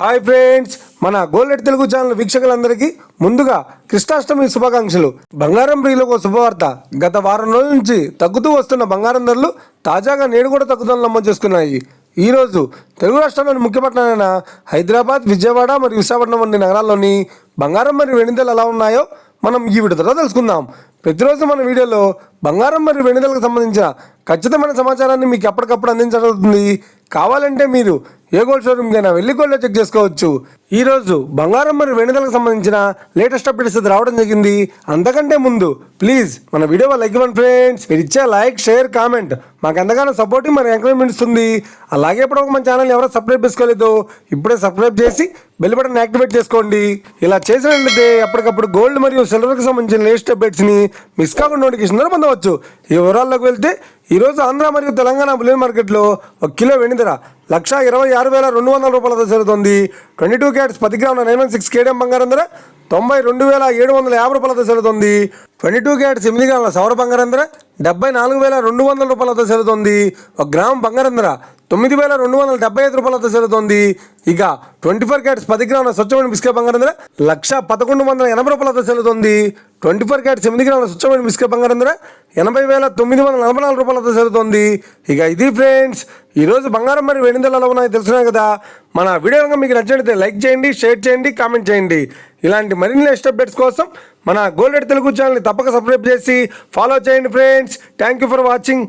Hi friends, మన gold Telugu channel వీక్షకులందరికీ ముందుగా కృష్ణాష్టమి శుభాకాంక్షలు. బంగారం ప్రియులకు శుభవార్త. గత వారం రోజుల నుంచి తగ్గుతూ వస్తున్న బంగారం ధరలు తాజాగా నేడు కూడా తగ్గుదల నమోదు చేసుకున్నాయి. ఈరోజు తెలుగు రాష్ట్రాల్లోని ముఖ్య పట్టణాలైన హైదరాబాద్, విజయవాడ మరియు విశాఖపట్నం వంటి నగరాల్లోని బంగారం మరియు వెండి ధరలు ఎలా ఉన్నాయో మనం ఈ వీడియోలో తెలుసుకుందాం. ప్రతిరోజు మన వీడియోలో బంగారం మరియు వెండి ధరలకు సంబంధించిన ఖచ్చితమైన సమాచారాన్ని మీకు ఎప్పటికప్పుడు అందించబడుతుంది. కావాలంటే మీరు ఏ గోల్డ్ షోరూమ్కైనా వెళ్ళి గోల్డ్ చెక్ చేసుకోవచ్చు. ఈరోజు బంగారం మరియు వెండి ధరలకు సంబంధించిన లేటెస్ట్ అప్డేట్స్ రావడం జరిగింది. అంతకంటే ముందు ప్లీజ్ మన వీడియో లైక్ ఇవ్వండి ఫ్రెండ్స్. మీరు ఇచ్చే లైక్, షేర్, కామెంట్ మాకు ఎంతగానో సపోర్ట్ మరియు ఎంకరేజ్మెంట్ ఇస్తుంది. అలాగే ఇప్పుడు మన ఛానల్ ఎవరో సబ్స్క్రైబ్ చేసుకోలేదో ఇప్పుడే సబ్స్క్రైబ్ చేసి బెల్ బటన్ యాక్టివేట్ చేసుకోండి. ఇలా చేసినట్లయితే ఎప్పటికప్పుడు గోల్డ్ మరియు సిల్వర్కి సంబంధించిన లేటెస్ట్ అప్డేట్స్ని మిస్ కాకుండా నోటిఫికేషన్ ద్వారా పొందవచ్చు. ఈ వివరాల్లోకి వెళ్తే ఈరోజు ఆంధ్ర మరియు తెలంగాణ బులియన్ మార్కెట్లో 1 కిలో వెండి ధర 1,26,200 రూపాయలతో జరుగుతుంది. 22 క్యారెట్స్ 10 గ్రాముల 916 కేడియం బంగారం ధర 92,750 రూపాయలతో జరుగుతుంది. 22 క్యారెట్స్ 8 గ్రాముల సౌర బంగారం ధర 74,200 రూపాయలతో జరుగుతుంది. 1 గ్రాము బంగారం ధర 9,275 రూపాయలతో జరుగుతుంది. ఇక 24 క్యారెట్స్ 10 గ్రాముల స్వచ్ఛమైన బిస్కెట్ బంగారం ధర 1,1180 రూపాయలతో జరుగుతుంది. 24 క్యారెట్స్ 8 గ్రాముల స్వచ్ఛమైన బిస్కెట్ బంగారం ధర 80,944 రూపాయలతో జరుగుతుంది. ఇక ఇది ఫ్రెండ్స్, ఈరోజు బంగారం మరియు వెండి ధరలు ఎలా ఉన్నాయో తెలుసుకున్నాయి కదా. మన వీడియో కనుక మీకు నచ్చినట్లయితే లైక్ చేయండి, షేర్ చేయండి, కామెంట్ చేయండి. ఇలాంటి మరిన్ని లేటెస్ట్ అప్డేట్స్ కోసం మన గోల్డ్ తెలుగు ఛానల్ని తప్పక సబ్స్క్రైబ్ చేసి ఫాలో చేయండి friends. Thank you for watching.